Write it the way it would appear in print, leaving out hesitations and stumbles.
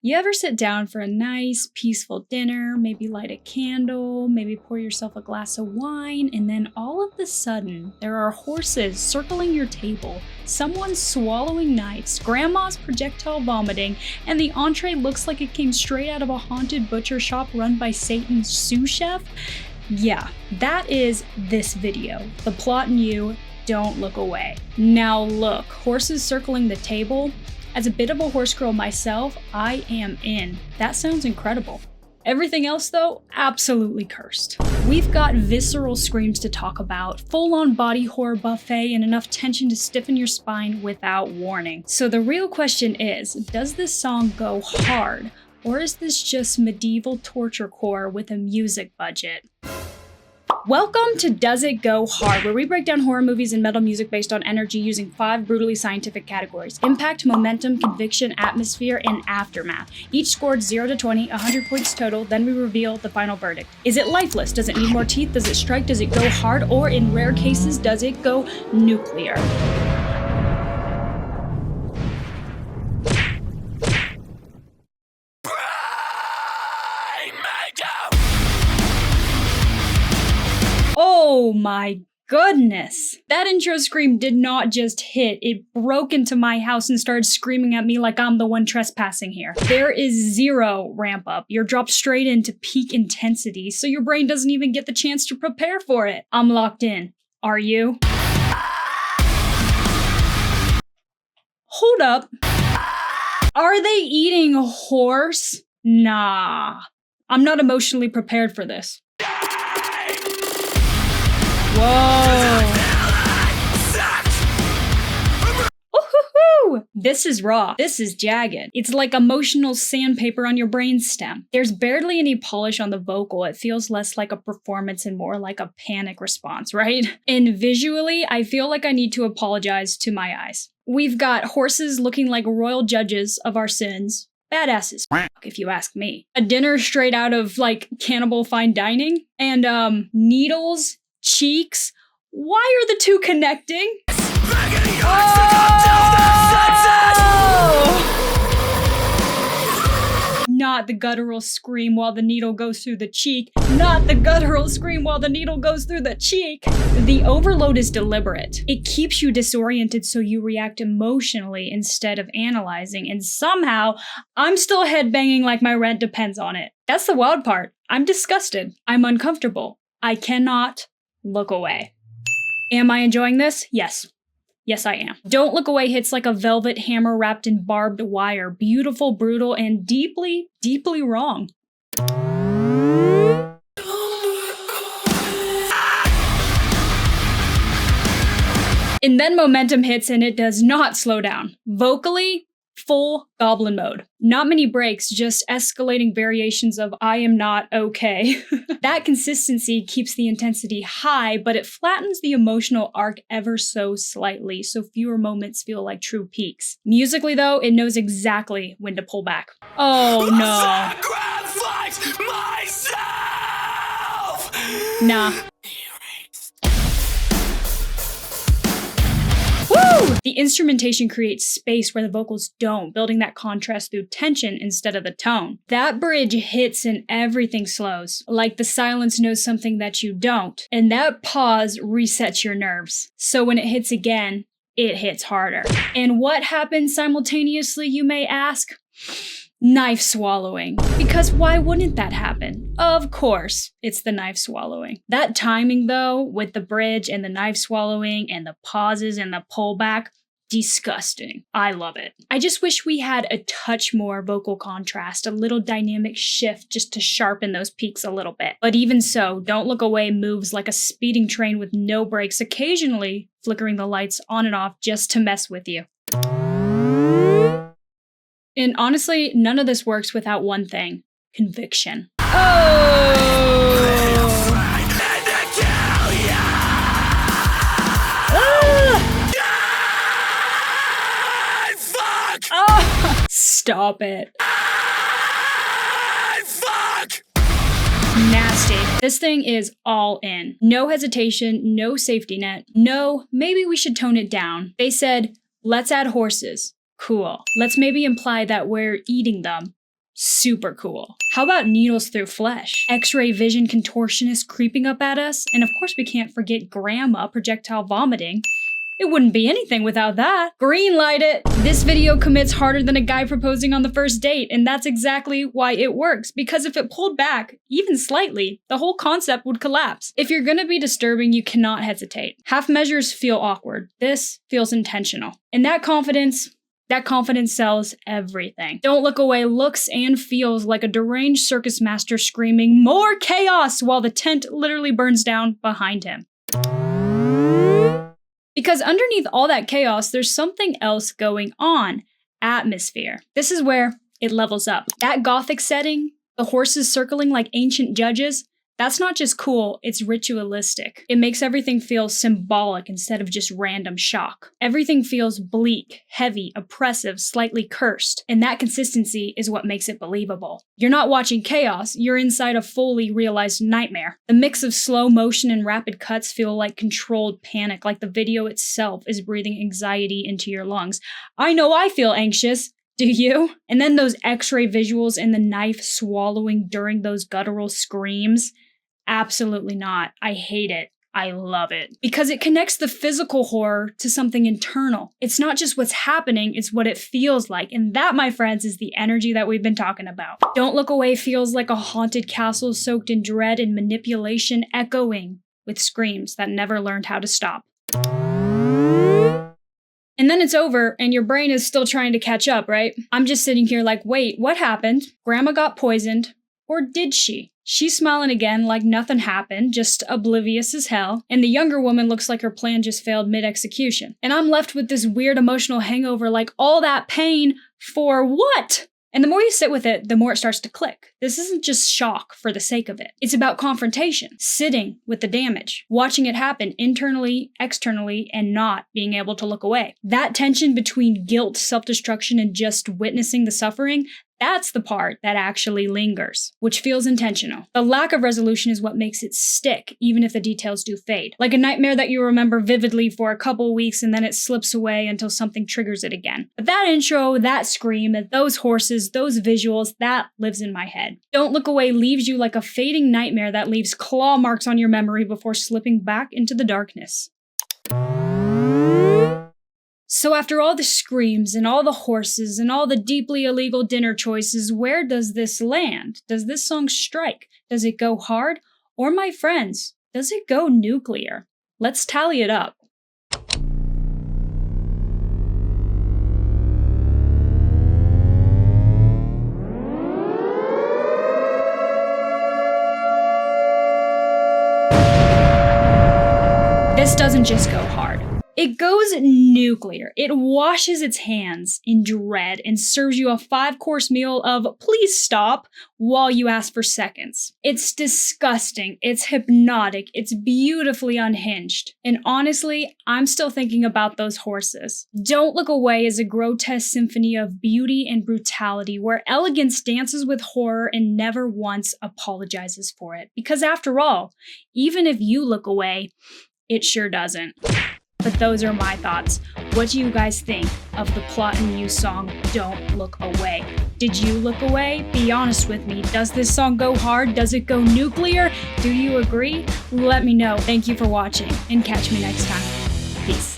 You ever sit down for a nice, peaceful dinner, maybe light a candle, maybe pour yourself a glass of wine, and then all of a sudden, there are horses circling your table, someone swallowing knives, grandma's projectile vomiting, and the entree looks like it came straight out of a haunted butcher shop run by Satan's sous chef? Yeah, that is this video. The plot and you, don't look away. Now look, horses circling the table. As a bit of a horse girl myself, I am in. That sounds incredible. Everything else though, absolutely cursed. We've got visceral screams to talk about, full-on body horror buffet, and enough tension to stiffen your spine without warning. So the real question is, does this song go hard? Or is this just medieval torture core with a music budget? Welcome to Does It Go Hard, where we break down horror movies and metal music based on energy using 5 brutally scientific categories: impact, momentum, conviction, atmosphere, and aftermath. Each scored 0 to 20, 100 points total, then we reveal the final verdict. Is it lifeless? Does it need more teeth? Does it strike? Does it go hard? Or in rare cases, does it go nuclear? Oh my goodness. That intro scream did not just hit, it broke into my house and started screaming at me like I'm the one trespassing here. There is zero ramp up. You're dropped straight into peak intensity, so your brain doesn't even get the chance to prepare for it. I'm locked in. Are you? Hold up. Are they eating horse? Nah. I'm not emotionally prepared for this. Whoa. Ooh, this is raw. This is jagged. It's like emotional sandpaper on your brainstem. There's barely any polish on the vocal. It feels less like a performance and more like a panic response, right? And visually, I feel like I need to apologize to my eyes. We've got horses looking like royal judges of our sins. Badasses, if you ask me. A dinner straight out of, like, Cannibal Fine Dining. And, needles, cheeks. Why are the two connecting? Oh! Not the guttural scream while the needle goes through the cheek. Not the guttural scream while the needle goes through the cheek. The overload is deliberate. It keeps you disoriented so you react emotionally instead of analyzing, and somehow I'm still headbanging like my rent depends on it. That's the wild part. I'm disgusted. I'm uncomfortable. I cannot look away. Am I enjoying this? Yes. Yes, I am. Don't Look Away hits like a velvet hammer wrapped in barbed wire. Beautiful, brutal, and deeply, deeply wrong. And then momentum hits and it does not slow down. Vocally, full goblin mode. Not many breaks, just escalating variations of I am not okay. That consistency keeps the intensity high, but it flattens the emotional arc ever so slightly, so fewer moments feel like true peaks. Musically though, it knows exactly when to pull back. Oh no. Nah. Woo! The instrumentation creates space where the vocals don't, building that contrast through tension instead of the tone. That bridge hits and everything slows, like the silence knows something that you don't, and that pause resets your nerves. So when it hits again, it hits harder. And what happens simultaneously, you may ask? Knife swallowing. Because why wouldn't that happen? Of course, it's the knife swallowing. That timing though, with the bridge and the knife swallowing and the pauses and the pullback, disgusting. I love it. I just wish we had a touch more vocal contrast, a little dynamic shift just to sharpen those peaks a little bit. But even so, Don't Look Away moves like a speeding train with no brakes, occasionally flickering the lights on and off just to mess with you. And honestly, none of this works without one thing: conviction. Stop it. Nasty. This thing is all in. No hesitation, no safety net. No, maybe we should tone it down. They said, let's add horses. Cool. Let's maybe imply that we're eating them. Super cool. How about needles through flesh? X-ray vision contortionists creeping up at us? And of course we can't forget grandma projectile vomiting. It wouldn't be anything without that. Green light it! This video commits harder than a guy proposing on the first date, and that's exactly why it works. Because if it pulled back, even slightly, the whole concept would collapse. If you're gonna be disturbing, you cannot hesitate. Half measures feel awkward. This feels intentional. And that confidence sells everything. Don't Look Away looks and feels like a deranged circus master screaming, "More chaos!" while the tent literally burns down behind him. Because underneath all that chaos, there's something else going on. Atmosphere. This is where it levels up. That gothic setting, the horses circling like ancient judges, that's not just cool, it's ritualistic. It makes everything feel symbolic instead of just random shock. Everything feels bleak, heavy, oppressive, slightly cursed, and that consistency is what makes it believable. You're not watching chaos, you're inside a fully realized nightmare. The mix of slow motion and rapid cuts feel like controlled panic, like the video itself is breathing anxiety into your lungs. I know I feel anxious. Do you? And then those X-ray visuals and the knife swallowing during those guttural screams. Absolutely not. I hate it. I love it. Because it connects the physical horror to something internal. It's not just what's happening, it's what it feels like. And that, my friends, is the energy that we've been talking about. Don't Look Away feels like a haunted castle soaked in dread and manipulation, echoing with screams that never learned how to stop. And then it's over, and your brain is still trying to catch up, right? I'm just sitting here like, wait, what happened? Grandma got poisoned. Or did she? She's smiling again like nothing happened, just oblivious as hell. And the younger woman looks like her plan just failed mid-execution. And I'm left with this weird emotional hangover, like all that pain for what? And the more you sit with it, the more it starts to click. This isn't just shock for the sake of it. It's about confrontation, sitting with the damage, watching it happen internally, externally, and not being able to look away. That tension between guilt, self-destruction, and just witnessing the suffering, that's the part that actually lingers, which feels intentional. The lack of resolution is what makes it stick, even if the details do fade. Like a nightmare that you remember vividly for a couple weeks and then it slips away until something triggers it again. But that intro, that scream, those horses, those visuals, that lives in my head. Don't Look Away leaves you like a fading nightmare that leaves claw marks on your memory before slipping back into the darkness. So after all the screams and all the horses and all the deeply illegal dinner choices, where does this land? Does this song strike? Does it go hard? Or, my friends, does it go nuclear? Let's tally it up. This doesn't just go hard. It goes nuclear. It washes its hands in dread and serves you a 5-course meal of please stop while you ask for seconds. It's disgusting. It's hypnotic. It's beautifully unhinged. And honestly, I'm still thinking about those horses. Don't Look Away is a grotesque symphony of beauty and brutality where elegance dances with horror and never once apologizes for it. Because after all, even if you look away, it sure doesn't. But those are my thoughts. What do you guys think of the Plot and Muse song, Don't Look Away? Did you look away? Be honest with me. Does this song go hard? Does it go nuclear? Do you agree? Let me know. Thank you for watching, and catch me next time. Peace.